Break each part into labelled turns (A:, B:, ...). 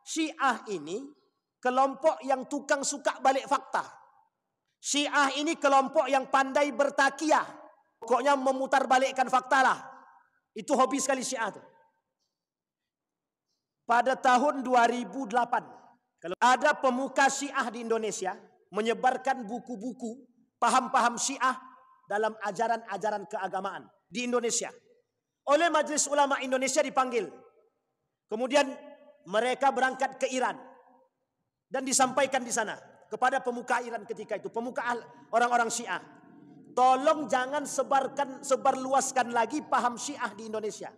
A: Syiah ini kelompok yang tukang suka balik fakta. Syiah ini kelompok yang pandai bertakiyah. Pokoknya memutarbalikkan fakta lah. Itu hobi sekali Syiah itu. Pada tahun 2008, kalau ada pemuka Syiah di Indonesia menyebarkan buku-buku paham-paham Syiah dalam ajaran-ajaran keagamaan di Indonesia. Oleh Majelis Ulama Indonesia dipanggil. Kemudian mereka berangkat ke Iran dan disampaikan di sana kepada pemuka Iran ketika itu, pemuka orang-orang Syiah. Tolong jangan sebarluaskan lagi paham Syiah di Indonesia.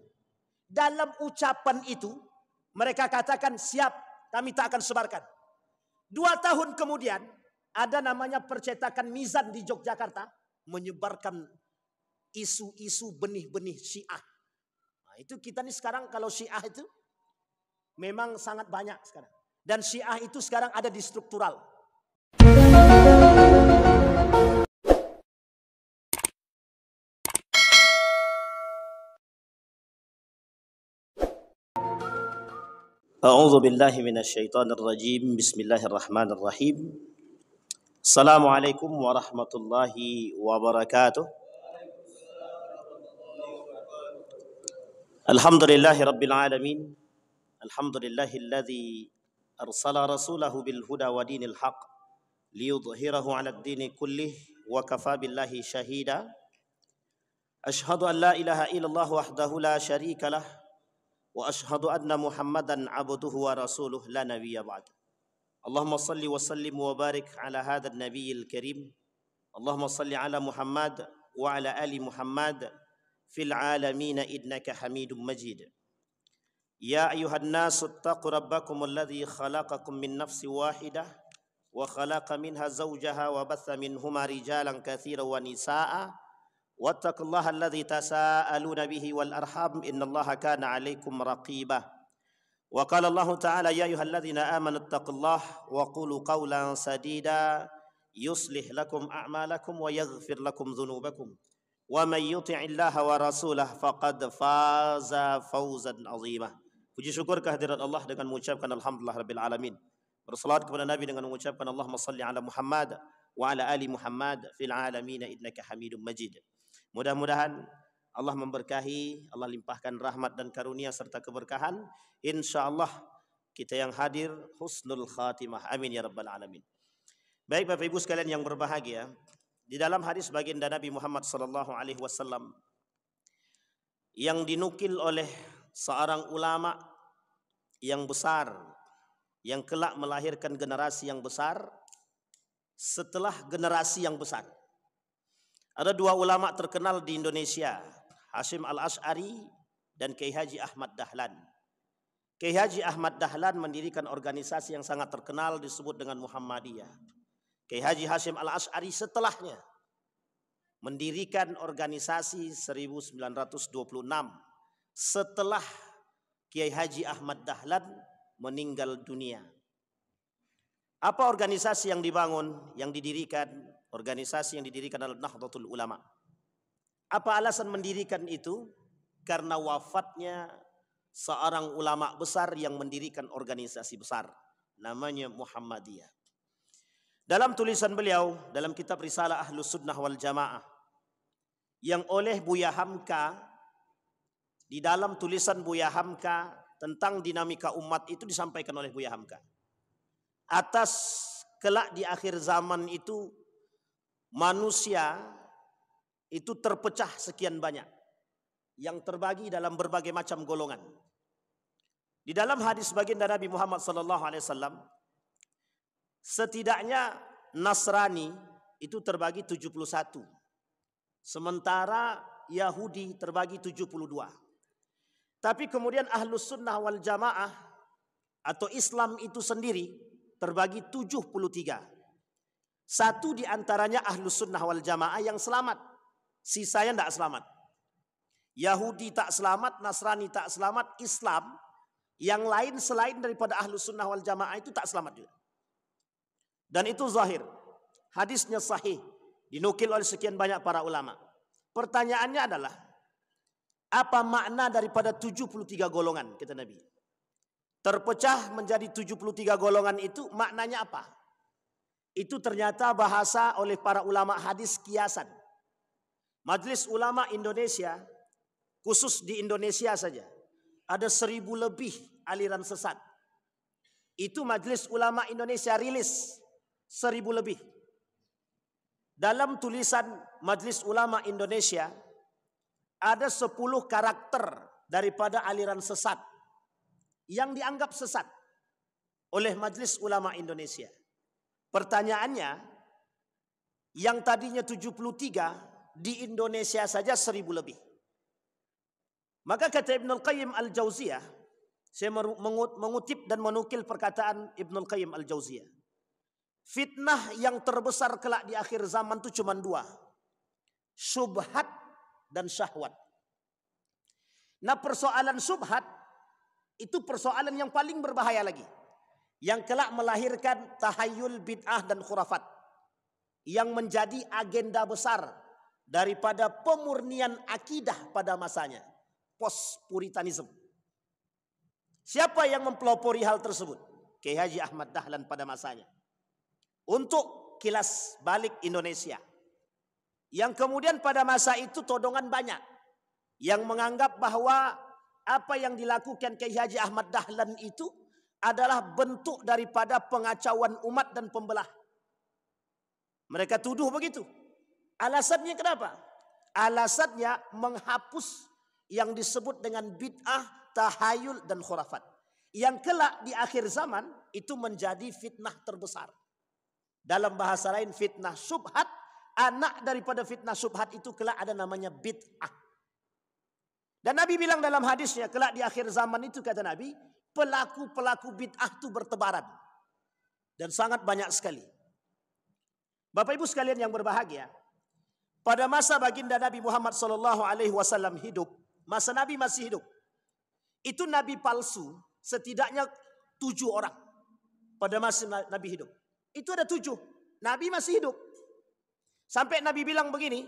A: Dalam ucapan itu mereka katakan siap, kami tak akan sebarkan. 2 tahun kemudian ada namanya percetakan Mizan di Yogyakarta menyebarkan isu-isu benih-benih Syiah. Nah, itu kita nih sekarang kalau Syiah itu memang sangat banyak sekarang. Dan Syiah itu sekarang ada di struktural. A'udzu billahi minasyaitonir rajim. Bismillahirrahmanirrahim. Assalamualaikum warahmatullahi wabarakatuh. Alhamdulillahi rabbil alamin. Alhamdulillahilladzi arsala rasulahu bil huda wa dinil haq liyudhhirahu 'alad dini kullih wa kafa billahi shahida. Asyhadu an la ilaha illallah wahdahu la syarika lah wa asyhadu anna Muhammadan 'abduhu wa rasuluh la nabiyya ba'd. Allahumma salli wa sallim wa barik ala hadzal nabiyil karim. Allahumma salli ala Muhammad wa ala ali Muhammad fil alamin innaka Hamidum Majid. Ya ayuhan nasu ittaqu rabbakum alladhi khalaqakum min nafsin wahidah wa khalaqa minha zawjaha wa batha minhuma rijalan katsiran wa nisaa'a wattaqullaha alladhi tasaaluna bihi wal arham innallaha kana 'alaikum raqiba. Wa qala Allah ta'ala ya ayyuhalladzina amanu ittaqullaha wa qulu qawlan sadida yuslih lakum a'malakum wa yaghfir lakum dhunubakum wa man yuti'illaha wa rasulahu faqad faza fawzan 'azima. Puji syukur kehadirat Allah dengan mengucapkan alhamdulillah rabbil alamin. Bersalawat kepada Nabi dengan mengucapkan Allahumma salli ala Muhammad wa ala ali Muhammad fil alamin innaka Hamidum Majid. Mudah-mudahan Allah memberkahi, Allah limpahkan rahmat dan karunia serta keberkahan. Insyaallah kita yang hadir husnul khatimah. Amin ya rabbal alamin. Baik Bapak Ibu sekalian yang berbahagia, di dalam hadis baginda Nabi Muhammad sallallahu alaihi wasallam yang dinukil oleh seorang ulama yang besar yang kelak melahirkan generasi yang besar setelah generasi yang besar. Ada 2 ulama terkenal di Indonesia, Hasyim Al-Asy'ari dan Kiai Haji Ahmad Dahlan. Kiai Haji Ahmad Dahlan mendirikan organisasi yang sangat terkenal disebut dengan Muhammadiyah. Kiai Haji Hasyim Al-Asy'ari setelahnya mendirikan organisasi 1926 setelah Kiai Haji Ahmad Dahlan meninggal dunia. Apa organisasi yang dibangun, yang didirikan? Organisasi yang didirikan adalah Nahdlatul Ulama. Apa alasan mendirikan itu? Karena wafatnya seorang ulama besar yang mendirikan organisasi besar, namanya Muhammadiyah. Dalam tulisan beliau, dalam kitab Risalah Ahlus Sunnah wal Jamaah, yang oleh Buya Hamka, di dalam tulisan Buya Hamka tentang dinamika umat itu disampaikan oleh Buya Hamka. Atas kelak di akhir zaman itu manusia itu terpecah sekian banyak, yang terbagi dalam berbagai macam golongan. Di dalam hadis baginda Nabi Muhammad SAW, setidaknya Nasrani itu terbagi 71. Sementara Yahudi terbagi 72. Tapi kemudian Ahlus Sunnah wal Jamaah atau Islam itu sendiri terbagi 73. Satu di antaranya Ahlus Sunnah wal Jamaah yang selamat. Sisanya tidak selamat. Yahudi tak selamat, Nasrani tak selamat, Islam yang lain selain daripada Ahlus Sunnah wal Jamaah itu tak selamat juga. Dan itu zahir. Hadisnya sahih. Dinukil oleh sekian banyak para ulama. Pertanyaannya adalah, apa makna daripada 73 golongan, kata Nabi? terpecah menjadi 73 golongan itu maknanya apa? Itu ternyata bahasa oleh para ulama hadis kiasan. Majelis Ulama Indonesia, khusus di Indonesia saja, ada 1000 lebih aliran sesat. Itu Majelis Ulama Indonesia rilis 1000 lebih. Dalam tulisan Majelis Ulama Indonesia ada 10 karakter daripada aliran sesat yang dianggap sesat oleh Majelis Ulama Indonesia. Pertanyaannya, yang tadinya 73 di Indonesia saja 1000 lebih. Maka kata Ibnul Qayyim Al-Jauziyah, saya mengutip dan menukil perkataan Ibnul Qayyim Al-Jauziyah. Fitnah yang terbesar kelak di akhir zaman itu cuma 2. Syubhat dan syahwat. Nah, persoalan syubhat itu persoalan yang paling berbahaya lagi. Yang kelak melahirkan tahayul bid'ah dan khurafat. Yang menjadi agenda besar daripada pemurnian akidah pada masanya. Post-puritanism. Siapa yang mempelopori hal tersebut? Kiai Haji Ahmad Dahlan pada masanya. Untuk kilas balik Indonesia. Yang kemudian pada masa itu todongan banyak. Yang menganggap bahwa apa yang dilakukan Kiai Haji Ahmad Dahlan itu adalah bentuk daripada pengacauan umat dan pembelah. Mereka tuduh begitu. Alasannya kenapa? Alasannya menghapus yang disebut dengan bid'ah, tahayul dan khurafat. Yang kelak di akhir zaman itu menjadi fitnah terbesar. Dalam bahasa lain fitnah syubhat, anak daripada fitnah syubhat itu kelak ada namanya bid'ah. Dan Nabi bilang dalam hadisnya, kelak di akhir zaman itu kata Nabi, pelaku-pelaku bid'ah itu bertebaran. Dan sangat banyak sekali. Bapak Ibu sekalian yang berbahagia, pada masa baginda Nabi Muhammad SAW hidup, masa Nabi masih hidup, itu Nabi palsu setidaknya 7 orang pada masa Nabi hidup. Itu ada 7. Nabi masih hidup. Sampai Nabi bilang begini,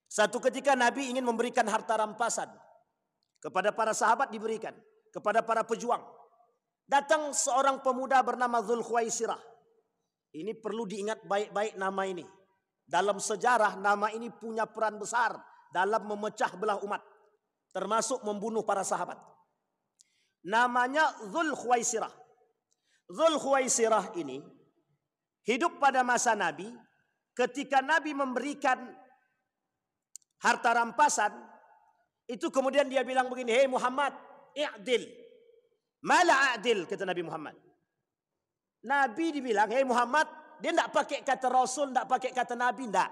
A: satu ketika Nabi ingin memberikan harta rampasan kepada para sahabat, diberikan kepada para pejuang. Datang seorang pemuda bernama Dzul Khuwaisirah. Ini perlu diingat baik-baik nama ini. Dalam sejarah nama ini punya peran besar dalam memecah belah umat, termasuk membunuh para sahabat. Namanya Dzul Khuwaisirah. Dzul Khuwaisirah ini hidup pada masa Nabi. Ketika Nabi memberikan harta rampasan, itu kemudian dia bilang begini, "Hei Muhammad, i'dil." "Mala a'dil," kata Nabi Muhammad. Nabi dibilang, "Hei Muhammad," dia tidak pakai kata Rasul, tidak pakai kata Nabi, tidak.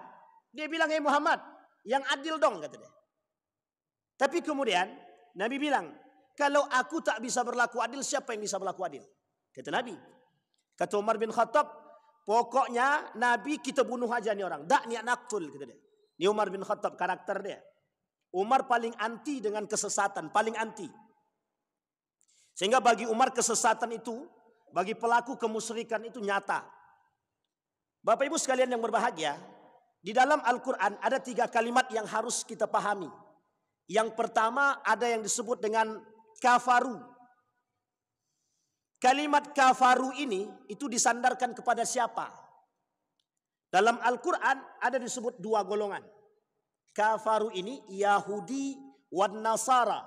A: Dia bilang, "Hei Muhammad, yang adil dong," kata dia. Tapi kemudian Nabi bilang, "Kalau aku tak bisa berlaku adil, siapa yang bisa berlaku adil?" Kata Nabi. Kata Umar bin Khattab, "Pokoknya Nabi kita bunuh aja nih orang. Dak niat naktul," kata dia. Ini Umar bin Khattab, karakter dia. Umar paling anti dengan kesesatan, paling anti. Sehingga bagi Umar kesesatan itu, bagi pelaku kemusyrikan itu nyata. Bapak Ibu sekalian yang berbahagia, di dalam Al-Quran ada 3 kalimat yang harus kita pahami. Yang pertama ada yang disebut dengan kafaru. Kalimat kafaru ini itu disandarkan kepada siapa? Dalam Al-Quran ada disebut 2 golongan. Kafaru ini Yahudi wan Nasara.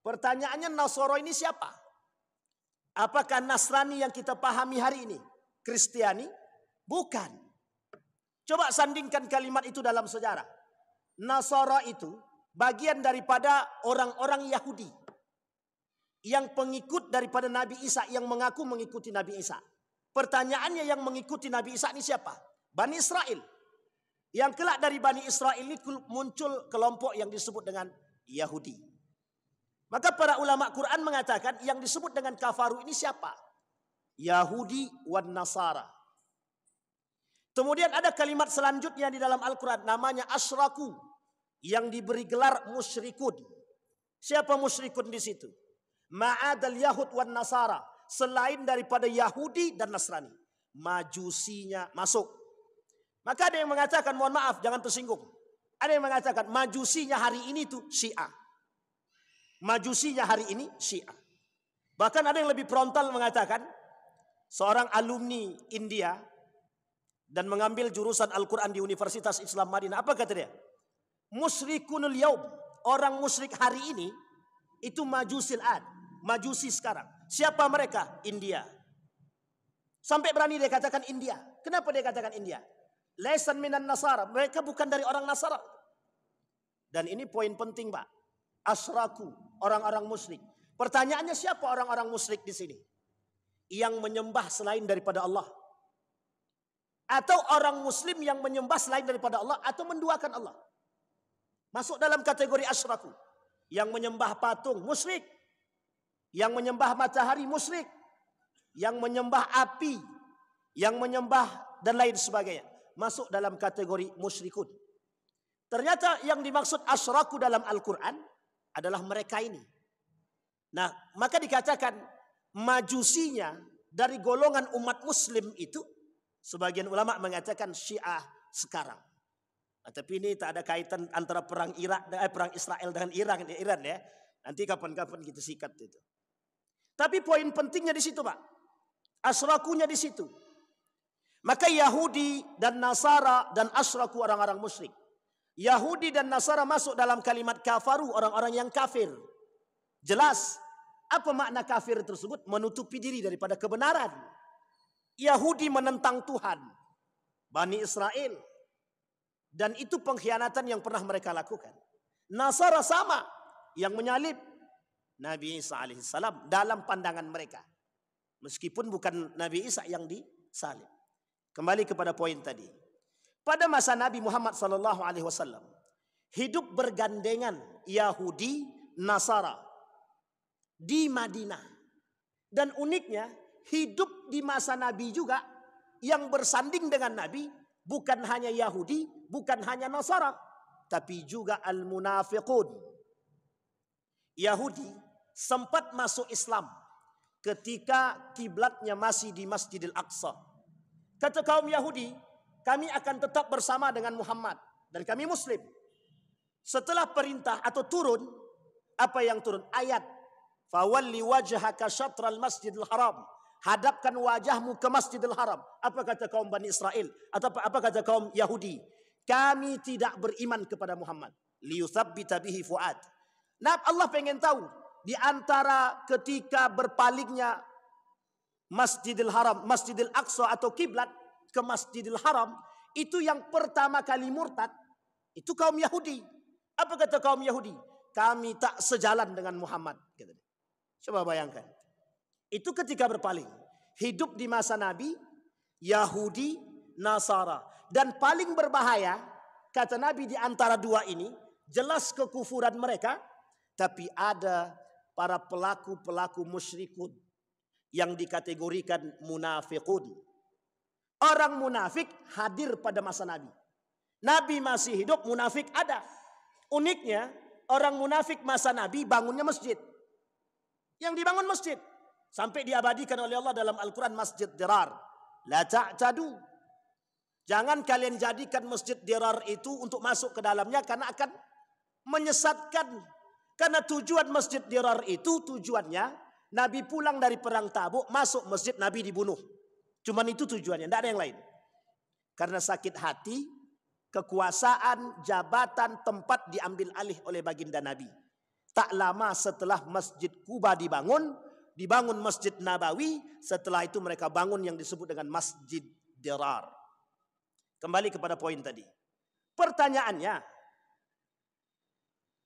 A: Pertanyaannya, Nasara ini siapa? Apakah Nasrani yang kita pahami hari ini? Kristiani? Bukan. Coba sandingkan kalimat itu dalam sejarah. Nasara itu bagian daripada orang-orang Yahudi yang pengikut daripada Nabi Isa, yang mengaku mengikuti Nabi Isa. Pertanyaannya, yang mengikuti Nabi Isa ini siapa? Bani Israel. Yang kelak dari Bani Israel ini muncul kelompok yang disebut dengan Yahudi. Maka para ulama Quran mengatakan yang disebut dengan kafaru ini siapa? Yahudi wan Nasara. Kemudian ada kalimat selanjutnya di dalam Al-Quran, namanya asyraku, yang diberi gelar musyrikun. Siapa musyrikun di situ? Ma'adal Yahud wan Nasara, selain daripada Yahudi dan Nasrani. Majusinya masuk. Maka ada yang mengatakan, mohon maaf jangan tersinggung, ada yang mengatakan majusinya hari ini tuh Syiah. Majusinya hari ini Syiah. Bahkan ada yang lebih frontal mengatakan, seorang alumni India dan mengambil jurusan Al-Quran di Universitas Islam Madinah. Apa kata dia? Musyrikunul yaum, orang musyrik hari ini itu majusil ad, majusi sekarang. Siapa mereka? India. Sampai berani dia katakan India. Kenapa dia katakan India? Laisan minan nasara, mereka bukan dari orang Nasara. Dan ini poin penting, Pak. Asyraku, orang-orang musyrik. Pertanyaannya, siapa orang-orang musyrik di sini? Yang menyembah selain daripada Allah. Atau orang muslim yang menyembah selain daripada Allah atau menduakan Allah. Masuk dalam kategori asyraku. Yang menyembah patung, musyrik. Yang menyembah matahari, musyrik. Yang menyembah api. Yang menyembah dan lain sebagainya. Masuk dalam kategori musyrikun. Ternyata yang dimaksud asyraku dalam Al-Quran adalah mereka ini. Nah, maka dikatakan majusinya dari golongan umat muslim itu, sebagian ulama mengatakan Syiah sekarang. Nah, tapi ini tak ada kaitan antara perang perang Israel dengan Iran ya. Nanti kapan-kapan kita sikat itu. Tapi poin pentingnya di situ, Pak. Asyrakunya di situ. Maka Yahudi dan Nasara dan asyraku orang-orang musyrik. Yahudi dan Nasara masuk dalam kalimat kafaru, orang-orang yang kafir. Jelas. Apa makna kafir tersebut? Menutupi diri daripada kebenaran. Yahudi menentang Tuhan. Bani Israel. Dan itu pengkhianatan yang pernah mereka lakukan. Nasara sama. Yang menyalib Nabi Isa alaihissalam dalam pandangan mereka. Meskipun bukan Nabi Isa yang disalib. Kembali kepada poin tadi. Pada masa Nabi Muhammad SAW, hidup bergandengan Yahudi, Nasara di Madinah. Dan uniknya, hidup di masa Nabi juga yang bersanding dengan Nabi bukan hanya Yahudi, bukan hanya Nasara, tapi juga al-munafiqun. Yahudi sempat masuk Islam ketika kiblatnya masih di Masjidil Aqsa. Kata kaum Yahudi, kami akan tetap bersama dengan Muhammad dan kami Muslim. Setelah perintah atau turun, apa yang turun? Ayat, fawalli wajhaka syatral Masjidil Haram. Hadapkan wajahmu ke Masjidil Haram. Apa kata kaum Bani Israel? Atau apa kata kaum Yahudi? Kami tidak beriman kepada Muhammad. Liyuthabbita bihi fuad. Nah, Allah pengen tahu di antara ketika berpalingnya Masjidil Haram, Masjidil Aqsa atau kiblat ke Masjidil Haram, itu yang pertama kali murtad, itu kaum Yahudi. Apa kata kaum Yahudi? Kami tak sejalan dengan Muhammad. Coba bayangkan. Itu ketika berpaling. Hidup di masa Nabi, Yahudi, Nasara. Dan paling berbahaya, kata Nabi di antara dua ini, jelas kekufuran mereka, tapi ada para pelaku-pelaku musyrikun yang dikategorikan munafiqun. Orang munafik hadir pada masa Nabi. Nabi masih hidup, munafik ada. Uniknya, orang munafik masa Nabi bangunnya masjid. Yang dibangun masjid. Sampai diabadikan oleh Allah dalam Al-Quran, Masjid Dirar. La ta'tadu. Jangan kalian jadikan Masjid Dirar itu untuk masuk ke dalamnya karena akan menyesatkan. Karena tujuan Masjid Dirar itu tujuannya, Nabi pulang dari perang Tabuk, masuk masjid, Nabi dibunuh. Cuman itu tujuannya, tidak ada yang lain. Karena sakit hati, kekuasaan, jabatan, tempat diambil alih oleh baginda Nabi. Tak lama setelah Masjid Kuba dibangun Masjid Nabawi, setelah itu mereka bangun yang disebut dengan Masjid Dirar. Kembali kepada poin tadi. Pertanyaannya,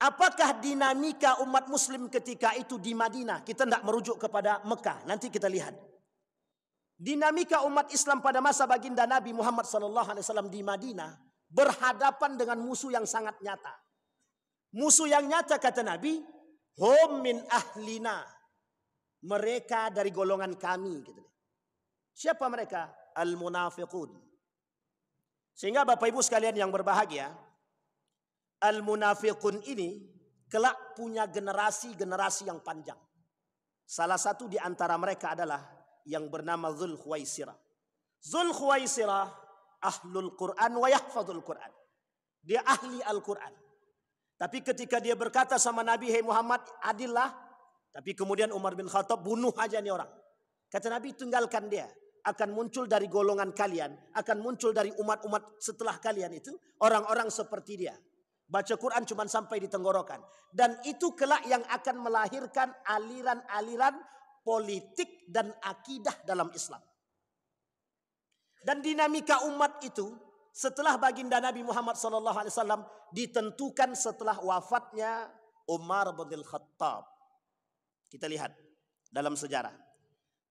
A: apakah dinamika umat muslim ketika itu di Madinah? Kita tidak merujuk kepada Mekah, nanti kita lihat. Dinamika umat Islam pada masa baginda Nabi Muhammad SAW di Madinah berhadapan dengan musuh yang sangat nyata. Musuh yang nyata kata Nabi, hum min ahlina. Mereka dari golongan kami. Siapa mereka? Al-munafiqun. Sehingga Bapak Ibu sekalian yang berbahagia, al-munafiqun ini kelak punya generasi-generasi yang panjang. Salah satu di antara mereka adalah yang bernama Dzul Khuwaisirah. Dzul Khuwaisirah ahlul Quran wa yahfadzul Quran. Dia ahli Al-Quran. Tapi ketika dia berkata sama Nabi, "Hei Muhammad, adillah." Tapi kemudian Umar bin Khattab bunuh aja nih orang. Kata Nabi, tinggalkan dia. Akan muncul dari golongan kalian, akan muncul dari umat-umat setelah kalian itu orang-orang seperti dia. Baca Quran cuma sampai di tenggorokan. Dan itu kelak yang akan melahirkan aliran-aliran politik dan akidah dalam Islam. Dan dinamika umat itu setelah baginda Nabi Muhammad SAW ditentukan setelah wafatnya Umar bin Khattab. Kita lihat dalam sejarah.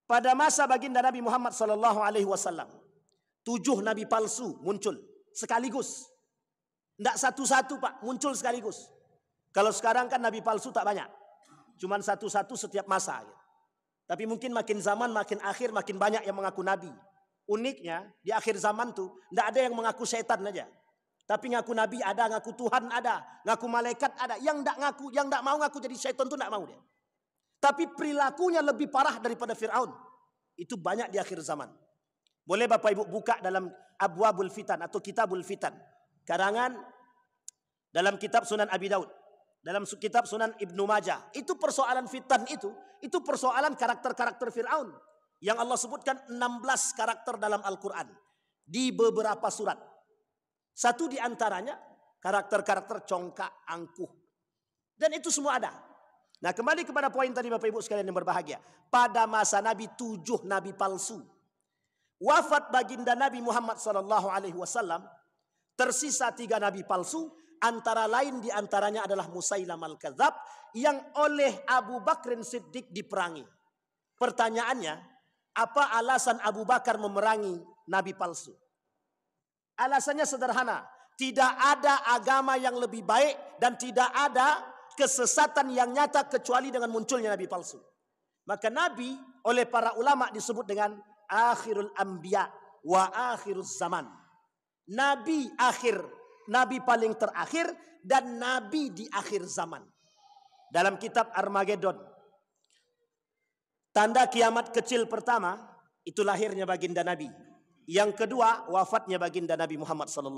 A: Pada masa baginda Nabi Muhammad SAW, 7 nabi palsu muncul sekaligus. Tidak satu-satu Pak, muncul sekaligus. Kalau sekarang kan nabi palsu tak banyak. Cuman satu-satu setiap masa. Tapi mungkin makin zaman, makin akhir, makin banyak yang mengaku nabi. Uniknya di akhir zaman tuh tidak ada yang mengaku syaitan aja. Tapi ngaku nabi ada, ngaku Tuhan ada, ngaku malaikat ada. Yang tidak ngaku, yang tidak mau ngaku jadi syaitan tuh tidak mau dia. Tapi perilakunya lebih parah daripada Fir'aun. Itu banyak di akhir zaman. Boleh Bapak Ibu buka dalam Abwabul Fitan atau Kitabul Fitan. Karangan dalam kitab Sunan Abi Daud. Dalam kitab Sunan Ibnu Majah. Itu persoalan fitan itu persoalan karakter-karakter Fir'aun. Yang Allah sebutkan 16 karakter dalam Al-Quran. Di beberapa surat. Satu di antaranya karakter-karakter congkak, angkuh. Dan itu semua ada. Nah, kembali kepada poin tadi Bapak Ibu sekalian yang berbahagia. Pada masa Nabi 7 nabi palsu. Wafat baginda Nabi Muhammad SAW. Tersisa 3 nabi palsu. Antara lain di antaranya adalah Musailam al-Kadzab. Yang oleh Abu Bakr Siddiq diperangi. Pertanyaannya, apa alasan Abu Bakar memerangi nabi palsu? Alasannya sederhana. Tidak ada agama yang lebih baik dan tidak ada kesesatan yang nyata kecuali dengan munculnya nabi palsu. Maka nabi oleh para ulama disebut dengan akhirul anbiya wa akhiruz zaman. Nabi akhir, nabi paling terakhir dan nabi di akhir zaman. Dalam kitab Armageddon, tanda kiamat kecil pertama itu lahirnya baginda Nabi. Yang kedua wafatnya baginda Nabi Muhammad SAW.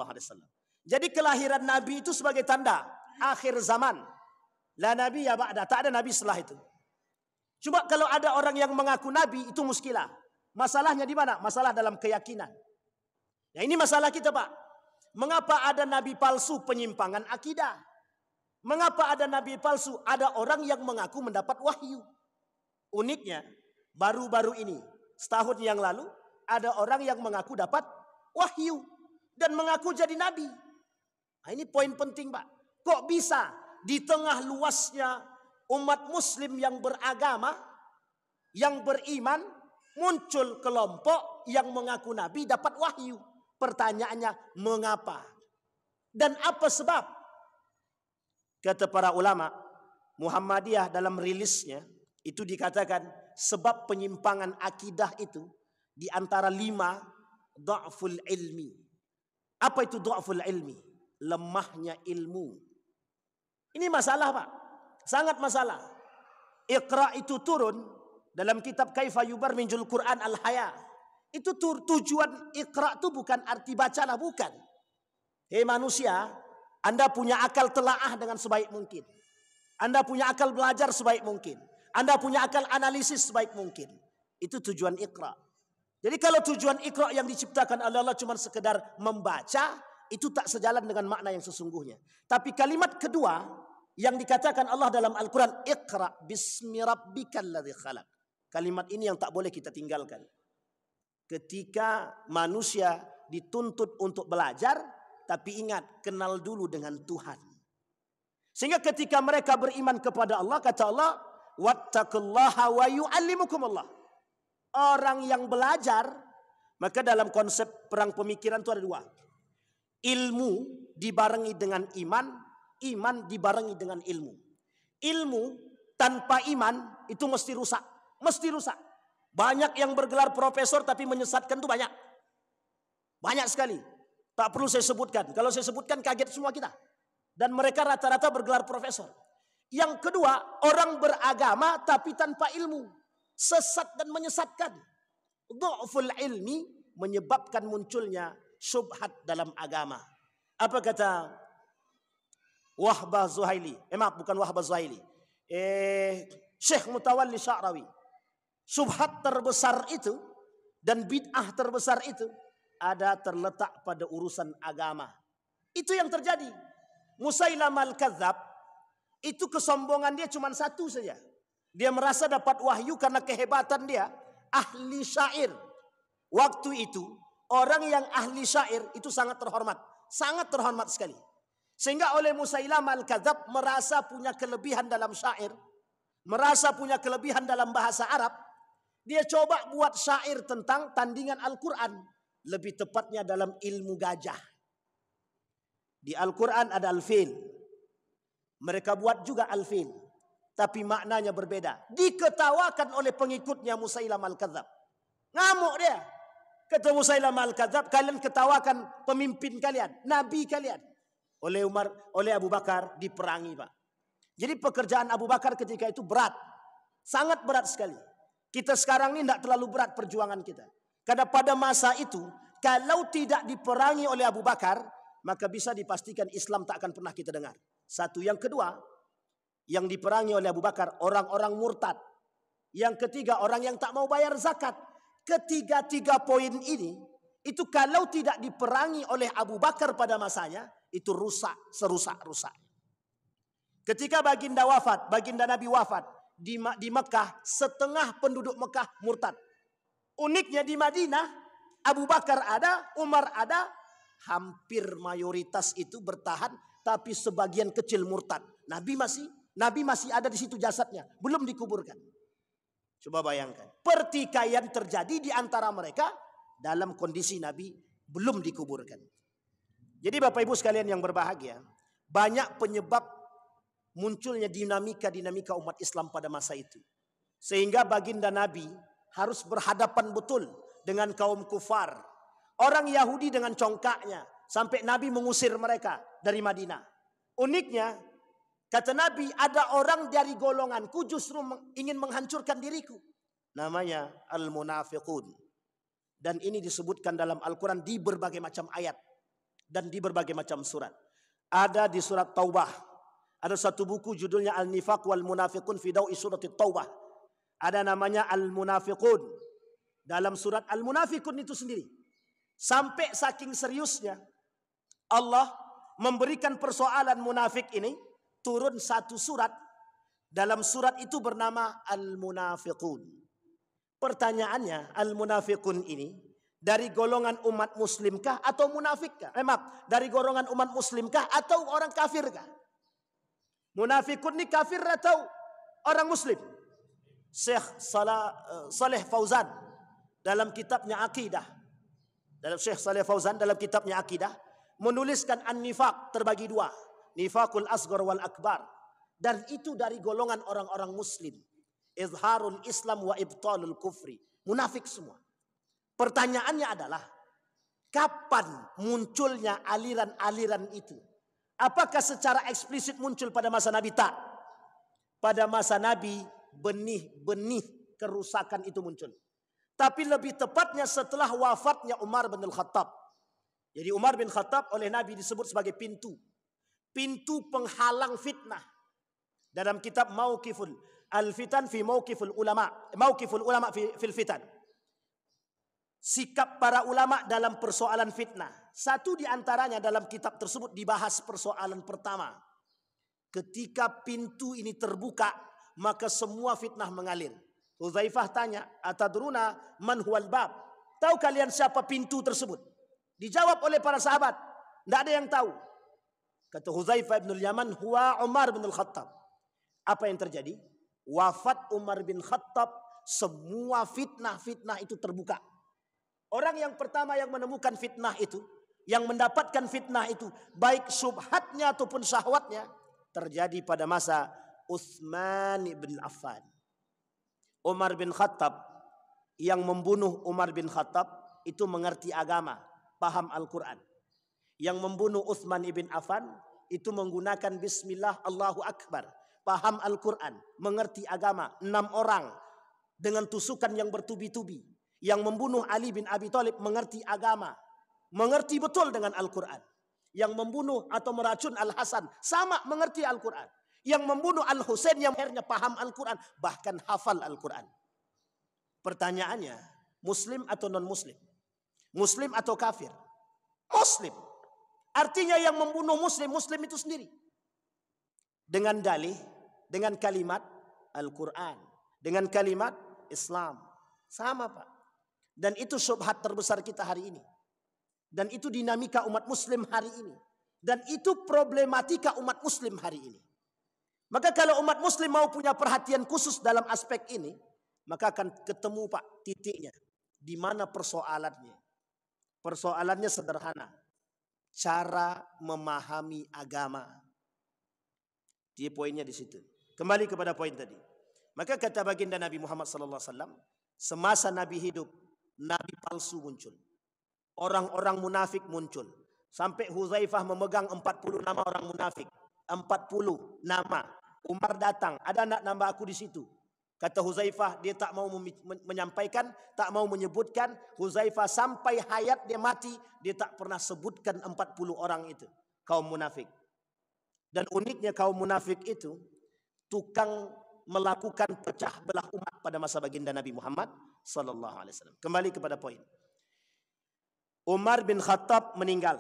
A: Jadi kelahiran Nabi itu sebagai tanda akhir zaman. La nabi ya ba'da, tak ada nabi setelah itu. Cuma kalau ada orang yang mengaku nabi itu muskilah. Masalahnya di mana? Masalah dalam keyakinan. Ya ini masalah kita Pak. Mengapa ada nabi palsu penyimpangan akidah? Mengapa ada nabi palsu? Ada orang yang mengaku mendapat wahyu. Uniknya baru-baru ini setahun yang lalu ada orang yang mengaku dapat wahyu dan mengaku jadi nabi. Nah, ini poin penting Pak. Kok bisa? Di tengah luasnya umat muslim yang beragama, yang beriman, muncul kelompok yang mengaku nabi dapat wahyu. Pertanyaannya, mengapa? Dan apa sebab? Kata para ulama, Muhammadiyah dalam rilisnya, itu dikatakan sebab penyimpangan akidah itu di antara 5 dha'ful ilmi. Apa itu dha'ful ilmi? Lemahnya ilmu. Ini masalah Pak, sangat masalah. Iqra itu turun dalam kitab Kaifa Yubarrijul Quran Al-Haya. Itu tujuan Iqra itu bukan arti bacalah, bukan. Hei manusia, Anda punya akal telaah dengan sebaik mungkin. Anda punya akal belajar sebaik mungkin. Anda punya akal analisis sebaik mungkin. Itu tujuan Iqra. Jadi kalau tujuan Iqra yang diciptakan oleh Allah cuma sekedar membaca, itu tak sejalan dengan makna yang sesungguhnya. Tapi kalimat kedua yang dikatakan Allah dalam Al-Quran, Iqra bismi rabbikal ladzi khalaq. Kalimat ini yang tak boleh kita tinggalkan. Ketika manusia dituntut untuk belajar, tapi ingat, kenal dulu dengan Tuhan. Sehingga ketika mereka beriman kepada Allah, kata Allah, wattaqullaha wa yu'allimukumullah. Orang yang belajar, maka dalam konsep perang pemikiran itu ada 2. Ilmu dibarengi dengan iman, iman dibarengi dengan ilmu. Ilmu tanpa iman itu mesti rusak. Mesti rusak. Banyak yang bergelar profesor tapi menyesatkan itu banyak. Banyak sekali. Tak perlu saya sebutkan. Kalau saya sebutkan kaget semua kita. Dan mereka rata-rata bergelar profesor. Yang kedua, orang beragama tapi tanpa ilmu. Sesat dan menyesatkan. Dha'ful ilmi menyebabkan munculnya syubhat dalam agama. Apa kata Wahbah Zuhaili? Maaf, bukan Wahbah Zuhaili. Syekh Mutawalli Sya'rawi. Subhat terbesar itu dan bid'ah terbesar itu ada terletak pada urusan agama. Itu yang terjadi. Musailamah al-Kadzab itu kesombongan dia cuma satu saja. Dia merasa dapat wahyu karena kehebatan dia ahli syair. Waktu itu orang yang ahli syair itu sangat terhormat sekali. Sehingga oleh Musailamah al-Kadzab merasa punya kelebihan dalam syair, merasa punya kelebihan dalam bahasa Arab. Dia coba buat syair tentang tandingan Al-Quran. Lebih tepatnya dalam ilmu gajah. Di Al-Quran ada al-fil. Mereka buat juga al-fil. Tapi maknanya berbeda. Diketawakan oleh pengikutnya Musailamah al-Kadzab. Ngamuk dia. Kata Musailamah al-Kadzab, kalian ketawakan pemimpin kalian, nabi kalian. Oleh Abu Bakar diperangi, Pak. Jadi pekerjaan Abu Bakar ketika itu berat. Sangat berat sekali. Kita sekarang ini tidak terlalu berat perjuangan kita. Karena pada masa itu, kalau tidak diperangi oleh Abu Bakar, maka bisa dipastikan Islam tak akan pernah kita dengar. Satu. Yang kedua, yang diperangi oleh Abu Bakar, orang-orang murtad. Yang ketiga, orang yang tak mau bayar zakat. Ketiga-tiga poin ini, itu kalau tidak diperangi oleh Abu Bakar pada masanya, itu rusak, serusak-rusak. Ketika baginda Nabi wafat, di Mekah, setengah penduduk Mekah murtad. Uniknya di Madinah, Abu Bakar ada, Umar ada, hampir mayoritas itu bertahan, tapi sebagian kecil murtad. Nabi masih ada di situ jasadnya, belum dikuburkan. Coba bayangkan, pertikaian terjadi di antara mereka dalam kondisi Nabi belum dikuburkan. Jadi Bapak Ibu sekalian yang berbahagia, banyak penyebab munculnya dinamika umat Islam pada masa itu. Sehingga baginda Nabi harus berhadapan betul dengan kaum kufar. Orang Yahudi dengan congkaknya. Sampai Nabi mengusir mereka dari Madinah. Uniknya, kata Nabi, ada orang dari golonganku justru ingin menghancurkan diriku. Namanya al-munafiqun. Dan ini disebutkan dalam Al-Quran di berbagai macam ayat. Dan di berbagai macam surat. Ada di surat Taubah. Ada satu buku judulnya Al-Nifaq wal Munafiqun fi Dawi Surat Taubah. Ada namanya Al-Munafiqun. Dalam surat Al-Munafiqun itu sendiri. Sampai saking seriusnya Allah memberikan persoalan munafik ini turun satu surat. Dalam surat itu bernama Al-Munafiqun. Pertanyaannya, Al-Munafiqun ini dari golongan umat muslimkah atau munafikkah? Dari golongan umat muslimkah atau orang kafirkah? Munafikun ini kafir atau orang muslim? Syekh Saleh Fauzan dalam kitabnya Aqidah. Syekh Saleh Fauzan dalam kitabnya Aqidah menuliskan an-nifaq terbagi dua. Nifaqul asghar wal akbar. Dan itu dari golongan orang-orang muslim. Izharul Islam wa ibtalul kufri. Munafik semua. Pertanyaannya adalah, kapan munculnya aliran-aliran itu? Apakah secara eksplisit muncul pada masa Nabi? Tak. Pada masa Nabi benih-benih kerusakan itu muncul. Tapi lebih tepatnya setelah wafatnya Umar bin Khattab. Jadi Umar bin Khattab oleh Nabi disebut sebagai pintu. Pintu penghalang fitnah. Dalam kitab Mauqiful Al-Fitan fi Mauqiful Ulama. Mauqiful Ulama fil Fitan. Sikap para ulama dalam persoalan fitnah. Satu di antaranya dalam kitab tersebut dibahas persoalan pertama. Ketika pintu ini terbuka, maka semua fitnah mengalir. Hudzaifah tanya, "Atadruna man huwal bab?" Tahu kalian siapa pintu tersebut? Dijawab oleh para sahabat, tidak ada yang tahu. Kata Hudzaifah bin Yaman, "Huwa Umar bin Khattab." Apa yang terjadi? Wafat Umar bin Khattab, semua fitnah-fitnah itu terbuka. Orang yang pertama yang menemukan fitnah itu, yang mendapatkan fitnah itu, baik syubhatnya ataupun syahwatnya, terjadi pada masa Utsman bin Affan. Umar bin Khattab, yang membunuh Umar bin Khattab, itu mengerti agama, paham Al-Quran. Yang membunuh Utsman bin Affan, itu menggunakan Bismillah Allahu Akbar, paham Al-Quran, mengerti agama. 6 orang dengan tusukan yang bertubi-tubi. Yang membunuh Ali bin Abi Thalib mengerti agama, mengerti betul dengan Al-Quran. Yang membunuh atau meracun Al-Hasan sama mengerti Al-Quran. Yang membunuh Al-Husain yang akhirnya paham Al-Quran, bahkan hafal Al-Quran. Pertanyaannya, Muslim atau non-Muslim? Muslim atau kafir? Muslim. Artinya yang membunuh Muslim, Muslim itu sendiri. Dengan dalih, dengan kalimat Al-Quran, dengan kalimat Islam. Sama Pak. Dan itu syubhat terbesar kita hari ini. Dan itu dinamika umat Muslim hari ini. Dan itu problematika umat Muslim hari ini. Maka kalau umat Muslim mau punya perhatian khusus dalam aspek ini, maka akan ketemu Pak titiknya. Di mana persoalannya? Persoalannya sederhana. Cara memahami agama. Dia poinnya di situ. Kembali kepada poin tadi. Maka kata baginda Nabi Muhammad SAW, semasa Nabi hidup, Nabi palsu muncul. Orang-orang munafik muncul. Sampai Huzaifah memegang 40 nama orang munafik. 40 nama. Umar datang, ada anak nama aku di situ. Kata Huzaifah, dia tak mau menyampaikan, tak mau menyebutkan. Huzaifah sampai hayat dia mati, dia tak pernah sebutkan 40 orang itu. Kaum munafik. Dan uniknya kaum munafik itu, tukang melakukan pecah belah umat pada masa baginda Nabi Muhammad SAW. Kembali kepada poin. Umar bin Khattab meninggal,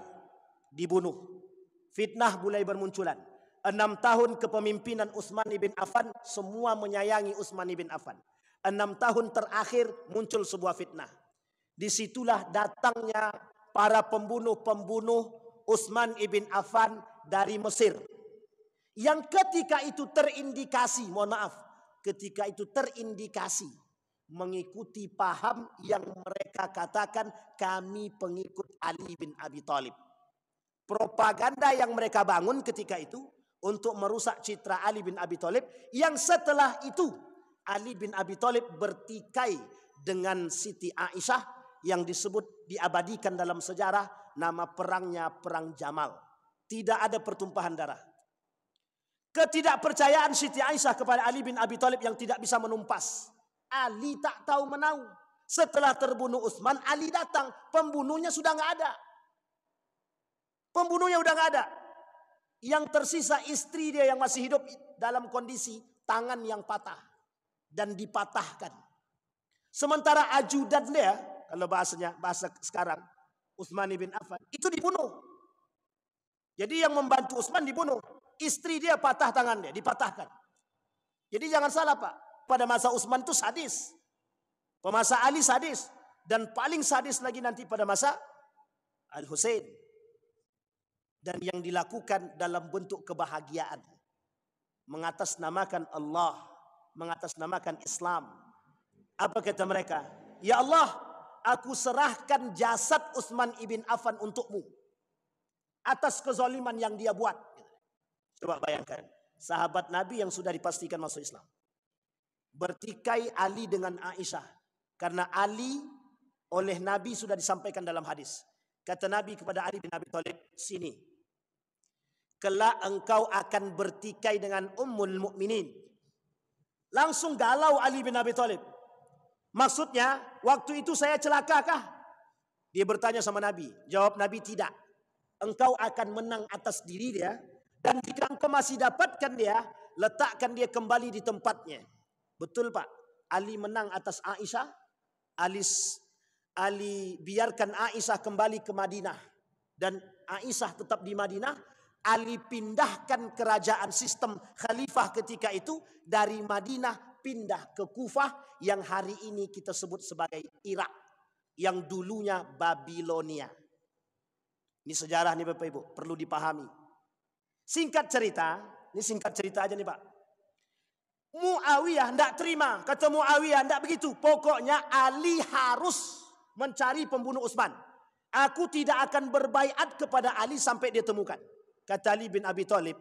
A: dibunuh. Fitnah mulai bermunculan. 6 tahun kepemimpinan Utsman bin Affan, semua menyayangi Utsman bin Affan. 6 tahun terakhir muncul sebuah fitnah. Disitulah datangnya para pembunuh-pembunuh Utsman bin Affan dari Mesir. Yang ketika itu terindikasi, mohon maaf, ketika itu terindikasi mengikuti paham yang mereka katakan kami pengikut Ali bin Abi Thalib. Propaganda yang mereka bangun ketika itu untuk merusak citra Ali bin Abi Thalib, yang setelah itu Ali bin Abi Thalib bertikai dengan Siti Aisyah yang disebut diabadikan dalam sejarah, nama perangnya Perang Jamal. Tidak ada pertumpahan darah. Ketidakpercayaan Siti Aisyah kepada Ali bin Abi Thalib yang tidak bisa menumpas. Ali tak tahu menau. Setelah terbunuh Utsman, Ali datang, pembunuhnya sudah nggak ada. Pembunuhnya udah nggak ada. Yang tersisa istri dia yang masih hidup dalam kondisi tangan yang patah dan dipatahkan. Sementara ajudan dia, kalau bahasa sekarang, Utsman bin Affan, itu dibunuh. Jadi yang membantu Utsman dibunuh. Istri dia patah tangan dia, dipatahkan. Jadi jangan salah Pak, pada masa Utsman itu sadis. Pada masa Ali sadis. Dan paling sadis lagi nanti pada masa Al-Husain. Dan yang dilakukan dalam bentuk kebahagiaan. Mengatasnamakan Allah. Mengatasnamakan Islam. Apa kata mereka? Ya Allah, aku serahkan jasad Utsman ibn Affan untukmu. Atas kezaliman yang dia buat. Coba bayangkan. Sahabat Nabi yang sudah dipastikan masuk Islam. Bertikai Ali dengan Aisyah. Karena Ali oleh Nabi sudah disampaikan dalam hadis. Kata Nabi kepada Ali bin Abi Thalib, sini. Kelak engkau akan bertikai dengan Ummul Mukminin. Langsung galau Ali bin Abi Thalib. Maksudnya, waktu itu saya celakakah? Dia bertanya sama Nabi. Jawab Nabi, tidak. Engkau akan menang atas diri dia. Dan jika engkau masih dapatkan dia, letakkan dia kembali di tempatnya. Betul Pak. Ali menang atas Aisyah. Ali biarkan Aisyah kembali ke Madinah. Dan Aisyah tetap di Madinah. Ali pindahkan kerajaan sistem khalifah ketika itu dari Madinah pindah ke Kufah yang hari ini kita sebut sebagai Irak, yang dulunya Babilonia. Ini sejarah nih Bapak Ibu, perlu dipahami. Singkat cerita, ini singkat cerita aja nih Pak. Muawiyah tidak terima, kata Muawiyah tidak begitu. Pokoknya Ali harus mencari pembunuh Utsman. Aku tidak akan berbaiat kepada Ali sampai dia temukan. Kata Ali bin Abi Thalib,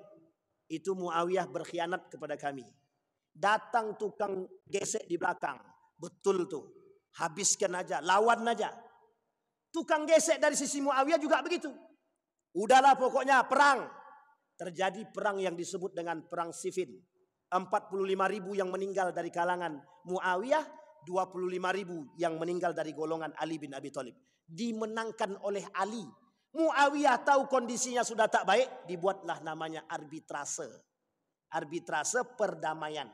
A: itu Muawiyah berkhianat kepada kami. Datang tukang gesek di belakang. Betul tuh. Habiskan aja, lawan aja. Tukang gesek dari sisi Muawiyah juga begitu. Udahlah pokoknya perang. Terjadi perang yang disebut dengan perang Siffin. 45.000 yang meninggal dari kalangan Muawiyah. 25.000 yang meninggal dari golongan Ali bin Abi Thalib. Dimenangkan oleh Ali. Muawiyah tahu kondisinya sudah tak baik. Dibuatlah namanya arbitrase. arbitrase perdamaian.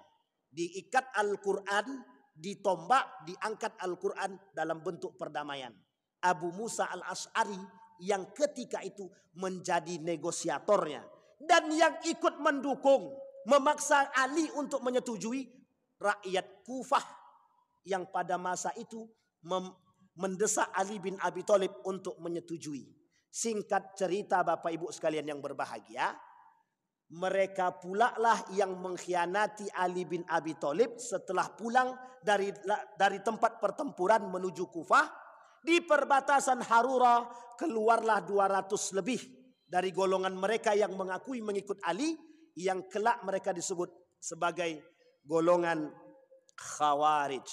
A: Diikat Al-Quran, ditombak, diangkat Al-Quran dalam bentuk perdamaian. Abu Musa al-Asy'ari yang ketika itu menjadi negosiatornya. Dan yang ikut mendukung, memaksa Ali untuk menyetujui, rakyat Kufah yang pada masa itu mendesak Ali bin Abi Thalib untuk menyetujui. Singkat cerita Bapak Ibu sekalian yang berbahagia, mereka pula lah yang mengkhianati Ali bin Abi Thalib setelah pulang dari tempat pertempuran menuju Kufah. Di perbatasan Harura keluarlah 200 lebih dari golongan mereka yang mengakui mengikut Ali, yang kelak mereka disebut sebagai golongan Khawarij.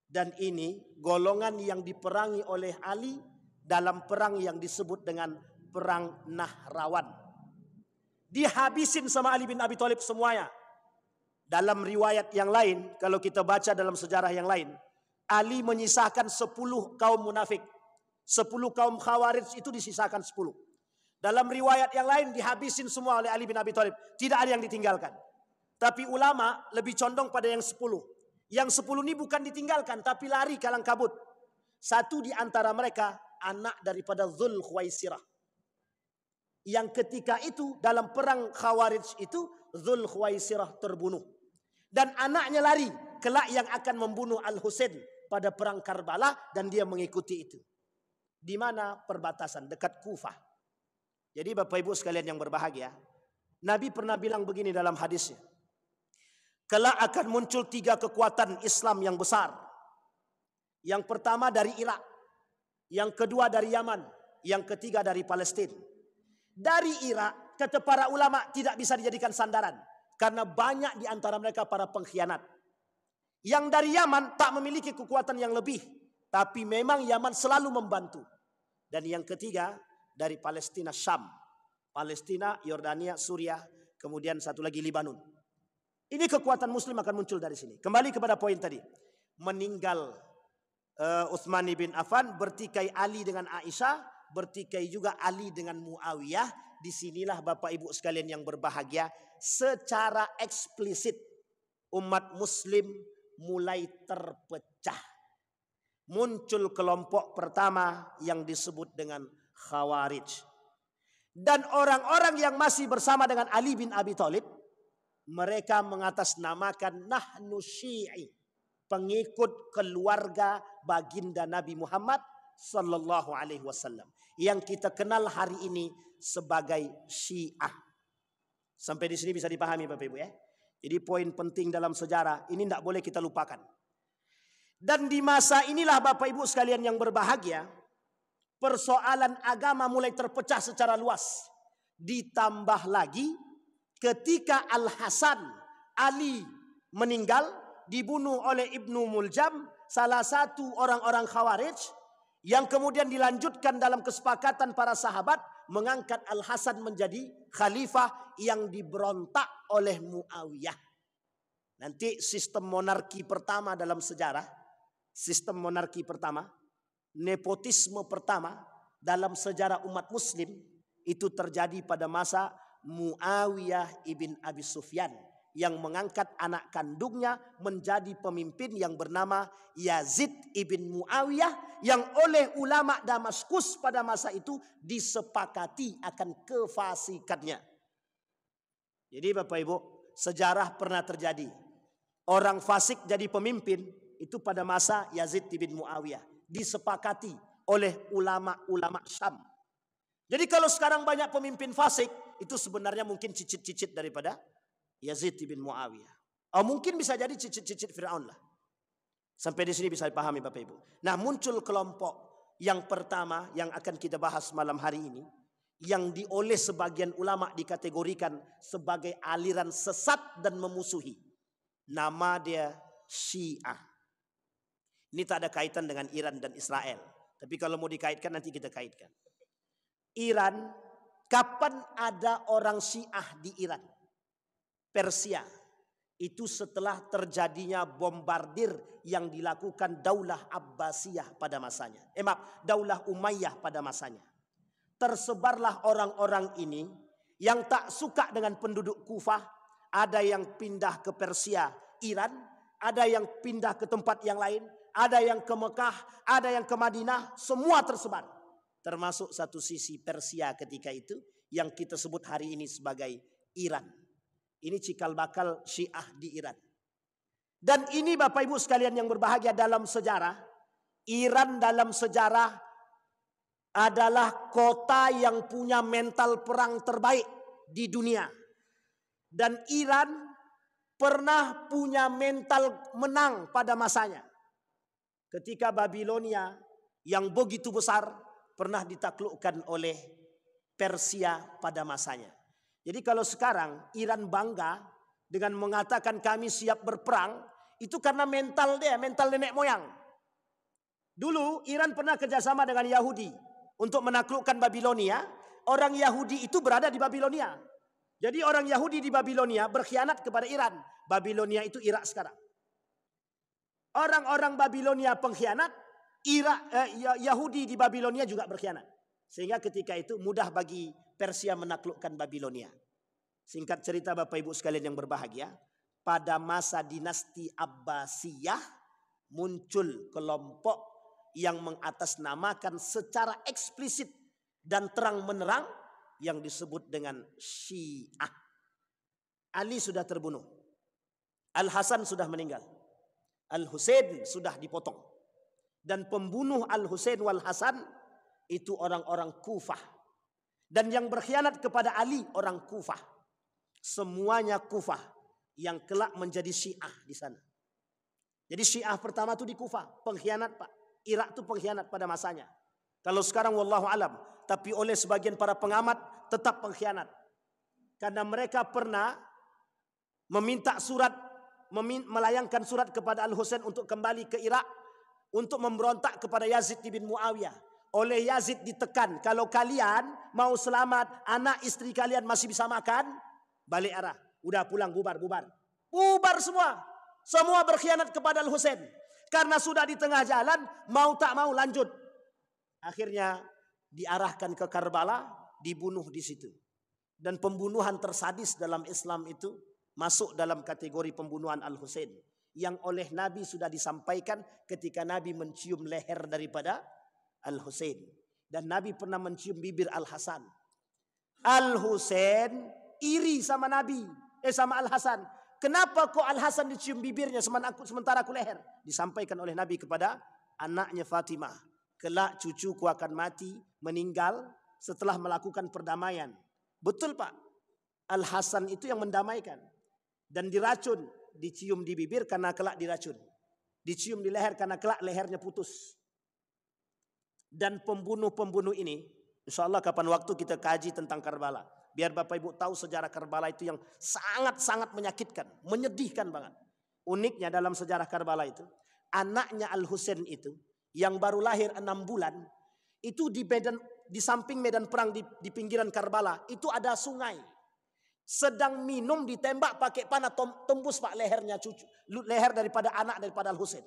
A: Dan ini golongan yang diperangi oleh Ali dalam perang yang disebut dengan Perang Nahrawan. Dihabisin sama Ali bin Abi Thalib semuanya. Dalam riwayat yang lain, kalau kita baca dalam sejarah yang lain, Ali menyisakan 10 kaum munafik. 10 kaum Khawarij itu disisakan 10. Dalam riwayat yang lain dihabisin semua oleh Ali bin Abi Thalib. Tidak ada yang ditinggalkan. Tapi ulama lebih condong pada yang 10. Yang 10 ini bukan ditinggalkan, tapi lari kalang kabut. Satu di antara mereka anak daripada Dzul Khuwaisirah. Yang ketika itu dalam perang Khawarij itu Dzul Khuwaisirah terbunuh. Dan anaknya lari, kelak yang akan membunuh Al-Husain pada perang Karbala, dan dia mengikuti itu. Di mana? Perbatasan dekat Kufah. Jadi Bapak Ibu sekalian yang berbahagia, Nabi pernah bilang begini dalam hadisnya. Kelak akan muncul 3 kekuatan Islam yang besar. Yang pertama dari Irak, yang kedua dari Yaman, yang ketiga dari Palestina. Dari Irak, kata para ulama, tidak bisa dijadikan sandaran karena banyak di antara mereka para pengkhianat. Yang dari Yaman tak memiliki kekuatan yang lebih, tapi memang Yaman selalu membantu. Dan yang ketiga dari Palestina, Syam. Palestina, Yordania, Suriah, kemudian satu lagi Libanon. Ini kekuatan Muslim akan muncul dari sini. Kembali kepada poin tadi. Meninggal Utsman bin Affan, bertikai Ali dengan Aisyah, bertikai juga Ali dengan Muawiyah. Disinilah Bapak Ibu sekalian yang berbahagia, secara eksplisit umat Muslim mulai terpecah. Muncul kelompok pertama yang disebut dengan Khawarij. Dan orang-orang yang masih bersama dengan Ali bin Abi Thalib, mereka mengatasnamakan nahnu syi'i, pengikut keluarga baginda Nabi Muhammad sallallahu alaihi wasallam, yang kita kenal hari ini sebagai Syiah. Sampai di sini bisa dipahami Bapak Ibu ya. Jadi poin penting dalam sejarah ini tidak boleh kita lupakan. Dan di masa inilah Bapak Ibu sekalian yang berbahagia, persoalan agama mulai terpecah secara luas. Ditambah lagi ketika Al-Hasan Ali meninggal, dibunuh oleh Ibnu Muljam, salah satu orang-orang Khawarij, yang kemudian dilanjutkan dalam kesepakatan para sahabat mengangkat Al-Hasan menjadi khalifah yang diberontak oleh Muawiyah. Nanti sistem monarki pertama dalam sejarah, sistem monarki pertama, nepotisme pertama dalam sejarah umat Muslim itu terjadi pada masa Muawiyah ibn Abi Sufyan, yang mengangkat anak kandungnya menjadi pemimpin yang bernama Yazid ibn Muawiyah, yang oleh ulama Damaskus pada masa itu disepakati akan kefasikannya. Jadi Bapak Ibu, sejarah pernah terjadi. Orang fasik jadi pemimpin itu pada masa Yazid ibn Muawiyah, disepakati oleh ulama-ulama Syam. Jadi kalau sekarang banyak pemimpin fasik, itu sebenarnya mungkin cicit-cicit daripada Yazid bin Muawiyah. Oh, mungkin bisa jadi cicit-cicit Fir'aun lah. Sampai di sini bisa dipahami Bapak Ibu. Nah, muncul kelompok yang pertama yang akan kita bahas malam hari ini, yang oleh sebagian ulama dikategorikan sebagai aliran sesat dan memusuhi. Nama dia Syiah. Ini tak ada kaitan dengan Iran dan Israel. Tapi kalau mau dikaitkan nanti kita kaitkan. Iran, kapan ada orang Syiah di Iran? Persia. Itu setelah terjadinya bombardir yang dilakukan Daulah Abbasiyah pada masanya. Daulah Umayyah pada masanya. Tersebarlah orang-orang ini yang tak suka dengan penduduk Kufah, ada yang pindah ke Persia, Iran, ada yang pindah ke tempat yang lain, ada yang ke Mekah, ada yang ke Madinah, semua tersebar. Termasuk satu sisi Persia ketika itu yang kita sebut hari ini sebagai Iran. Ini cikal bakal Syiah di Iran. Dan ini Bapak Ibu sekalian yang berbahagia, dalam sejarah, Iran dalam sejarah adalah kota yang punya mental perang terbaik di dunia. Dan Iran pernah punya mental menang pada masanya. Ketika Babilonia yang begitu besar pernah ditaklukkan oleh Persia pada masanya. Jadi kalau sekarang Iran bangga dengan mengatakan kami siap berperang, itu karena mental dia, mental nenek moyang. Dulu Iran pernah kerjasama dengan Yahudi untuk menaklukkan Babilonia. Orang Yahudi itu berada di Babilonia. Jadi orang Yahudi di Babilonia berkhianat kepada Iran. Babilonia itu Irak sekarang. Orang-orang Babilonia pengkhianat, Yahudi di Babilonia juga berkhianat. Sehingga ketika itu mudah bagi Persia menaklukkan Babilonia. Singkat cerita Bapak Ibu sekalian yang berbahagia, pada masa dinasti Abbasiyah muncul kelompok yang mengatasnamakan secara eksplisit dan terang-menerang yang disebut dengan Syiah. Ali sudah terbunuh. Al-Hasan sudah meninggal. Al-Husain sudah dipotong. Dan pembunuh Al-Husain wal Hasan itu orang-orang Kufah. Dan yang berkhianat kepada Ali orang Kufah. Semuanya Kufah yang kelak menjadi Syiah di sana. Jadi Syiah pertama itu di Kufah, pengkhianat Pak. Irak itu pengkhianat pada masanya. Kalau sekarang wallahu alam, tapi oleh sebagian para pengamat tetap pengkhianat. Karena mereka pernah meminta surat, melayangkan surat kepada Al-Husain untuk kembali ke Irak untuk memberontak kepada Yazid bin Muawiyah. Oleh Yazid ditekan, kalau kalian mau selamat, anak istri kalian masih bisa makan, balik arah. Udah pulang, bubar. Bubar semua. Semua berkhianat kepada Al-Husain. Karena sudah di tengah jalan, mau tak mau lanjut. Akhirnya diarahkan ke Karbala, dibunuh di situ. Dan pembunuhan tersadis dalam Islam itu masuk dalam kategori pembunuhan Al-Husain. Yang oleh Nabi sudah disampaikan ketika Nabi mencium leher daripada Al-Husain. Dan Nabi pernah mencium bibir Al-Hasan. Al-Husain iri sama Nabi, sama Al-Hasan. Kenapa kok Al-Hasan dicium bibirnya sementara aku leher? Disampaikan oleh Nabi kepada anaknya Fatimah. Kelak cucuku akan mati, meninggal setelah melakukan perdamaian. Betul Pak. Al-Hasan itu yang mendamaikan. Dan diracun, dicium di bibir karena kelak diracun. Dicium di leher karena kelak lehernya putus. Dan pembunuh-pembunuh ini, insya Allah kapan waktu kita kaji tentang Karbala. Biar Bapak Ibu tahu sejarah Karbala itu yang sangat-sangat menyakitkan, menyedihkan banget. Uniknya dalam sejarah Karbala itu, anaknya Al-Husain itu, yang baru lahir 6 bulan, itu di samping medan perang di pinggiran Karbala, itu ada sungai. Sedang minum ditembak pakai panah, tembus Pak lehernya leher daripada anak daripada Al-Husain.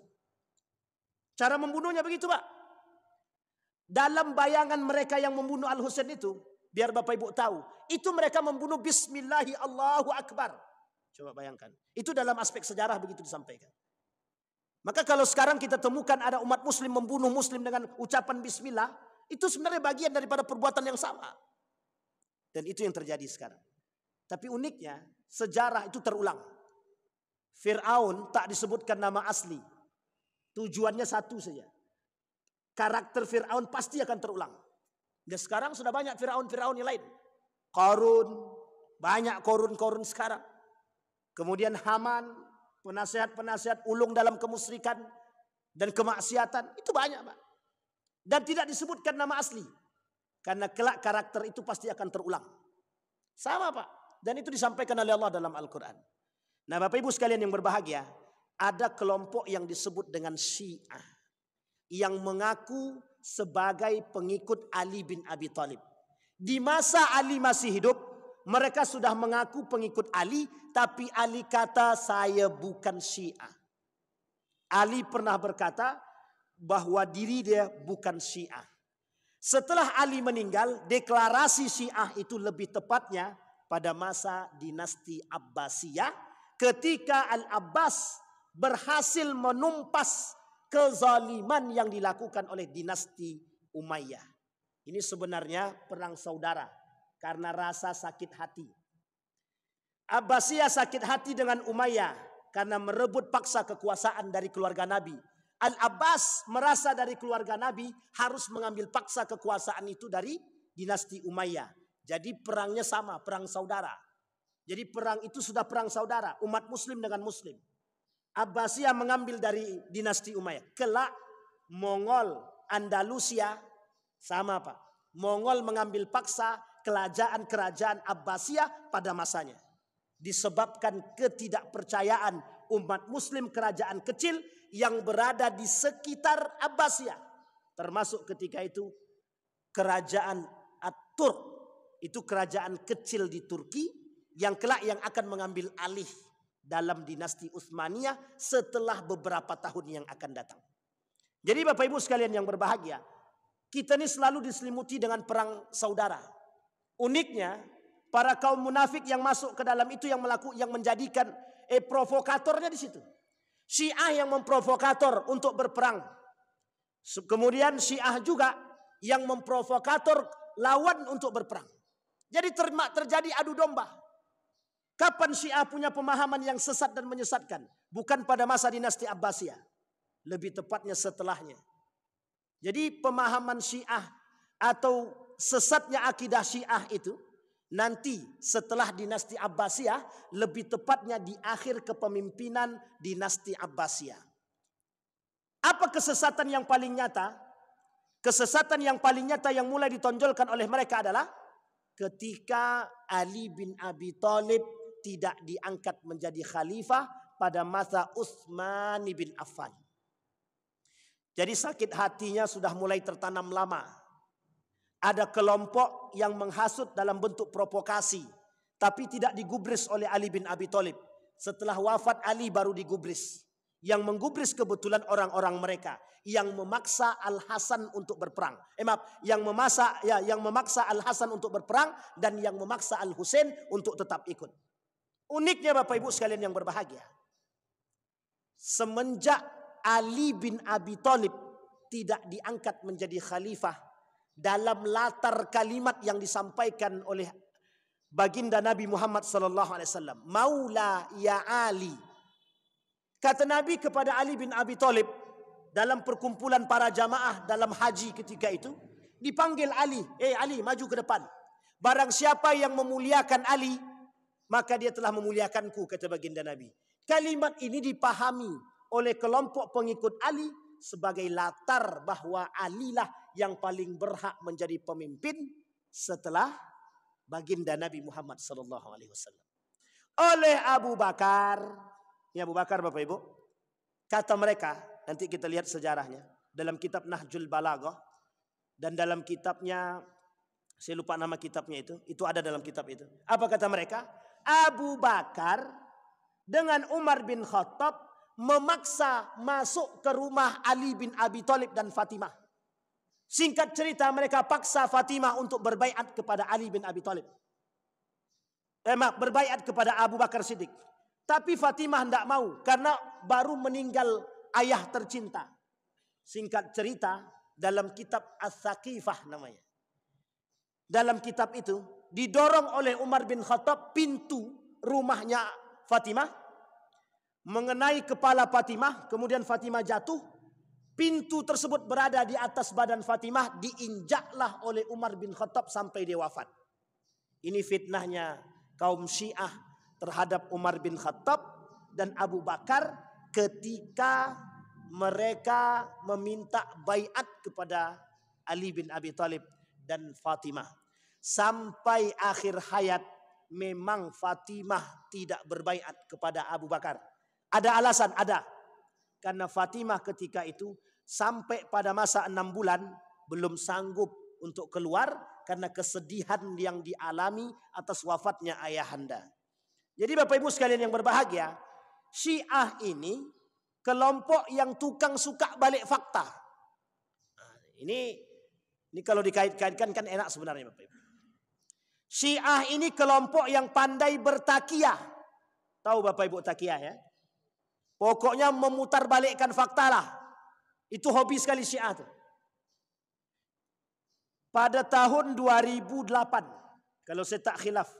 A: Cara membunuhnya begitu Pak. Dalam bayangan mereka yang membunuh Al-Husain itu, biar Bapak Ibu tahu, itu mereka membunuh Bismillahi Allahu Akbar. Coba bayangkan. Itu dalam aspek sejarah begitu disampaikan. Maka kalau sekarang kita temukan ada umat muslim membunuh muslim dengan ucapan Bismillah, itu sebenarnya bagian daripada perbuatan yang sama. Dan itu yang terjadi sekarang. Tapi uniknya, sejarah itu terulang. Fir'aun tak disebutkan nama asli. Tujuannya satu saja. Karakter Fir'aun pasti akan terulang. Dan sekarang sudah banyak Fir'aun yang lain. Qarun, banyak Qarun sekarang. Kemudian Haman, penasehat-penasehat ulung dalam kemusyrikan dan kemaksiatan. Itu banyak Pak. Dan tidak disebutkan nama asli. Karena kelak karakter itu pasti akan terulang. Sama Pak. Dan itu disampaikan oleh Allah dalam Al-Quran. Nah Bapak Ibu sekalian yang berbahagia. Ada kelompok yang disebut dengan Syiah. Yang mengaku sebagai pengikut Ali bin Abi Thalib. Di masa Ali masih hidup, mereka sudah mengaku pengikut Ali, tapi Ali kata saya bukan Syiah. Ali pernah berkata bahwa diri dia bukan Syiah. Setelah Ali meninggal, deklarasi Syiah itu lebih tepatnya pada masa dinasti Abbasiyah ketika Al-Abbas berhasil menumpas kezaliman yang dilakukan oleh dinasti Umayyah. Ini sebenarnya perang saudara karena rasa sakit hati. Abbasiyah sakit hati dengan Umayyah karena merebut paksa kekuasaan dari keluarga Nabi. Al-Abbas merasa dari keluarga Nabi harus mengambil paksa kekuasaan itu dari dinasti Umayyah. Jadi perangnya sama, perang saudara. Jadi perang itu sudah perang saudara, umat muslim dengan muslim. Abbasiyah mengambil dari dinasti Umayyah. Kelak Mongol, Andalusia sama Pak. Mongol mengambil paksa kerajaan Abbasiyah pada masanya. Disebabkan ketidakpercayaan umat muslim kerajaan kecil yang berada di sekitar Abbasiyah. Termasuk ketika itu kerajaan At-Turk. Itu kerajaan kecil di Turki yang kelak yang akan mengambil alih dalam dinasti Utsmaniyah setelah beberapa tahun yang akan datang. Jadi Bapak Ibu sekalian yang berbahagia, kita ini selalu diselimuti dengan perang saudara. Uniknya, para kaum munafik yang masuk ke dalam itu yang menjadikan provokatornya di situ. Syiah yang memprovokator untuk berperang. Kemudian Syiah juga yang memprovokator lawan untuk berperang. Jadi terjadi adu domba. Kapan Syiah punya pemahaman yang sesat dan menyesatkan? Bukan pada masa dinasti Abbasiyah. Lebih tepatnya setelahnya. Jadi pemahaman Syiah atau sesatnya akidah Syiah itu nanti setelah dinasti Abbasiyah, lebih tepatnya di akhir kepemimpinan dinasti Abbasiyah. Apa kesesatan yang paling nyata? Kesesatan yang paling nyata yang mulai ditonjolkan oleh mereka adalah ketika Ali bin Abi Thalib tidak diangkat menjadi khalifah pada masa Utsman bin Affan. Jadi sakit hatinya sudah mulai tertanam lama. Ada kelompok yang menghasut dalam bentuk provokasi, tapi tidak digubris oleh Ali bin Abi Thalib. Setelah wafat Ali baru digubris. Yang menggubris kebetulan orang-orang mereka yang memaksa Al-Hasan untuk berperang. Yang memaksa Al-Hasan untuk berperang dan yang memaksa Al-Husain untuk tetap ikut. Uniknya Bapak Ibu sekalian yang berbahagia, semenjak Ali bin Abi Thalib tidak diangkat menjadi khalifah, dalam latar kalimat yang disampaikan oleh baginda Nabi Muhammad SAW, Maula ya Ali. Kata Nabi kepada Ali bin Abi Thalib dalam perkumpulan para jamaah dalam haji ketika itu, dipanggil Ali, Ali maju ke depan. Barang siapa yang memuliakan Ali, maka dia telah memuliakanku, kata baginda Nabi. Kalimat ini dipahami oleh kelompok pengikut Ali sebagai latar bahwa Ali lah yang paling berhak menjadi pemimpin setelah baginda Nabi Muhammad SAW. Oleh Abu Bakar, ini Abu Bakar Bapak Ibu, kata mereka, nanti kita lihat sejarahnya dalam kitab Nahjul Balaghah dan dalam kitabnya, saya lupa nama kitabnya itu ada dalam kitab itu. Apa kata mereka? Abu Bakar dengan Umar bin Khattab memaksa masuk ke rumah Ali bin Abi Thalib dan Fatimah. Singkat cerita, mereka paksa Fatimah untuk berbaiat kepada Ali bin Abi Thalib. Berbaiat kepada Abu Bakar Siddiq. Tapi Fatimah tidak mau karena baru meninggal ayah tercinta. Singkat cerita, dalam kitab As-Saqifah namanya. Dalam kitab itu didorong oleh Umar bin Khattab pintu rumahnya Fatimah mengenai kepala Fatimah, kemudian Fatimah jatuh. Pintu tersebut berada di atas badan Fatimah, diinjaklah oleh Umar bin Khattab sampai dia wafat. Ini fitnahnya kaum Syiah terhadap Umar bin Khattab dan Abu Bakar ketika mereka meminta baiat kepada Ali bin Abi Thalib dan Fatimah. Sampai akhir hayat memang Fatimah tidak berbaiat kepada Abu Bakar. Ada alasan, ada. Karena Fatimah ketika itu sampai pada masa 6 bulan belum sanggup untuk keluar karena kesedihan yang dialami atas wafatnya ayahanda. Jadi Bapak Ibu sekalian yang berbahagia, Syiah ini kelompok yang tukang suka balik fakta. Nah, ini kalau dikait-kaitkan kan enak sebenarnya Bapak Ibu. Syiah ini kelompok yang pandai bertakiyah. Tahu Bapak Ibu takiyah ya? Pokoknya memutarbalikkan fakta lah. Itu hobi sekali Syiah tuh. Pada tahun 2008, kalau saya tak khilaf,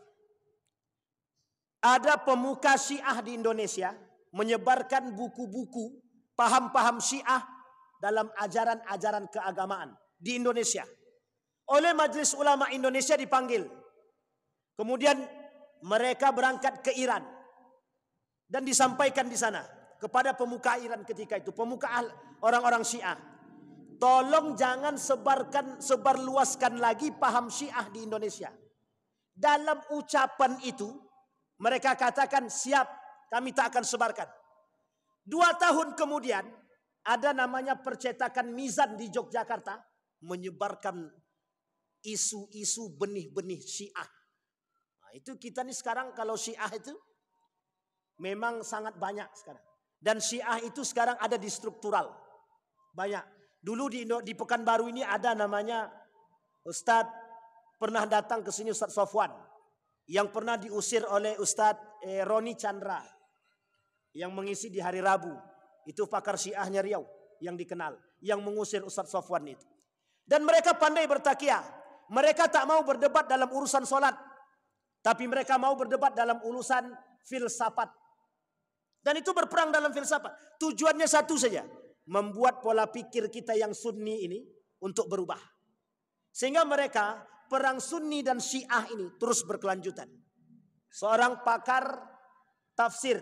A: ada pemuka Syiah di Indonesia menyebarkan buku-buku paham-paham Syiah dalam ajaran-ajaran keagamaan di Indonesia. Oleh Majelis Ulama Indonesia dipanggil. Kemudian mereka berangkat ke Iran dan disampaikan di sana kepada pemuka Iran ketika itu, pemuka orang-orang Syiah. Tolong jangan sebarluaskan lagi paham Syiah di Indonesia. Dalam ucapan itu mereka katakan siap, kami tak akan sebarkan. 2 tahun kemudian ada namanya percetakan Mizan di Yogyakarta menyebarkan isu-isu benih-benih Syiah. Nah, itu kita nih sekarang kalau Syiah itu memang sangat banyak sekarang. Dan Syiah itu sekarang ada di struktural. Banyak. Dulu di Pekanbaru ini ada namanya Ustadz, pernah datang ke sini Ustadz Sofwan. Yang pernah diusir oleh Ustadz Roni Chandra. Yang mengisi di hari Rabu. Itu pakar Syiahnya Riau yang dikenal. Yang mengusir Ustadz Sofwan itu. Dan mereka pandai bertakiyah. Mereka tak mau berdebat dalam urusan sholat. Tapi mereka mau berdebat dalam urusan filsafat. Dan itu berperang dalam filsafat. Tujuannya satu saja. Membuat pola pikir kita yang sunni ini untuk berubah. Sehingga mereka perang sunni dan Syiah ini terus berkelanjutan. Seorang pakar tafsir.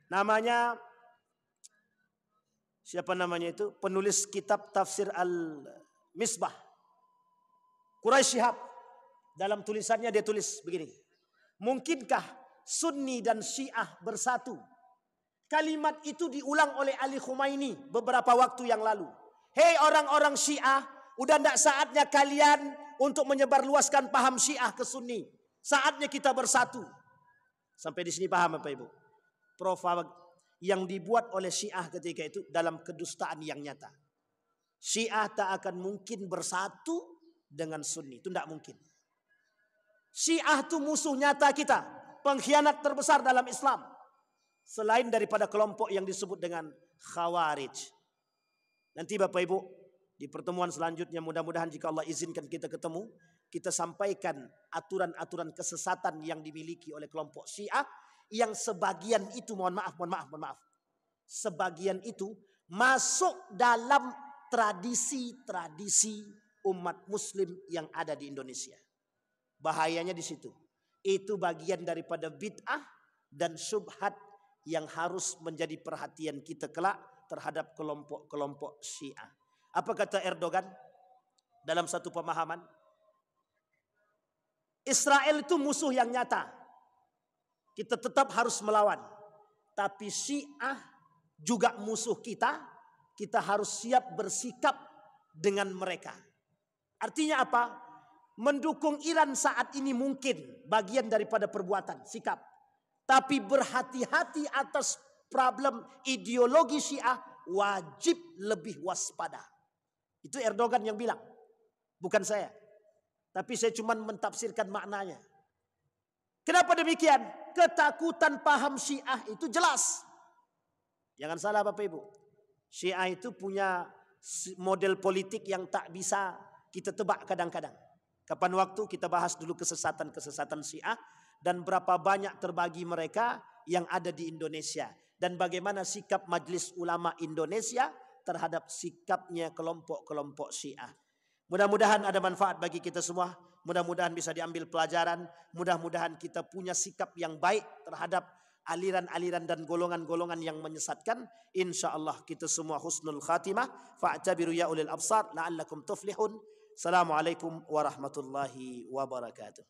A: Namanya, siapa namanya itu? Penulis kitab tafsir Al-Misbah. Quraisy Shihab. Dalam tulisannya dia tulis begini. Mungkinkah Sunni dan Syiah bersatu? Kalimat itu diulang oleh Ali Khumaini beberapa waktu yang lalu. Hei orang-orang Syiah, udah tidak saatnya kalian untuk menyebarluaskan paham Syiah ke Sunni. Saatnya kita bersatu. Sampai di sini paham Bapak Ibu? Yang dibuat oleh Syiah ketika itu dalam kedustaan yang nyata. Syiah tak akan mungkin bersatu dengan Sunni. Itu tidak mungkin. Syiah itu musuh nyata kita. Pengkhianat terbesar dalam Islam. Selain daripada kelompok yang disebut dengan Khawarij. Nanti Bapak Ibu di pertemuan selanjutnya mudah-mudahan jika Allah izinkan kita ketemu. Kita sampaikan aturan-aturan kesesatan yang dimiliki oleh kelompok Syiah. Yang sebagian itu mohon maaf. Sebagian itu masuk dalam tradisi-tradisi umat muslim yang ada di Indonesia. Bahayanya di situ. Itu bagian daripada bid'ah dan syubhat yang harus menjadi perhatian kita kelak terhadap kelompok-kelompok Syiah. Apa kata Erdogan dalam satu pemahaman? Israel itu musuh yang nyata. Kita tetap harus melawan. Tapi Syiah juga musuh kita. Kita harus siap bersikap dengan mereka. Artinya apa? Mendukung Iran saat ini mungkin bagian daripada perbuatan, sikap. Tapi berhati-hati atas problem ideologi Syiah, wajib lebih waspada. Itu Erdogan yang bilang, bukan saya. Tapi saya cuma mentafsirkan maknanya. Kenapa demikian? Ketakutan paham Syiah itu jelas. Jangan salah Bapak Ibu. Syiah itu punya model politik yang tak bisa kita tebak kadang-kadang. Kapan waktu kita bahas dulu kesesatan-kesesatan Syiah. Dan berapa banyak terbagi mereka yang ada di Indonesia. Dan bagaimana sikap Majelis Ulama Indonesia terhadap sikapnya kelompok-kelompok Syiah. Mudah-mudahan ada manfaat bagi kita semua. Mudah-mudahan bisa diambil pelajaran. Mudah-mudahan kita punya sikap yang baik terhadap aliran-aliran dan golongan-golongan yang menyesatkan. InsyaAllah kita semua husnul khatimah. Fa'tabiru ya ulil absar la'allakum tuflihun. Assalamualaikum warahmatullahi wabarakatuh.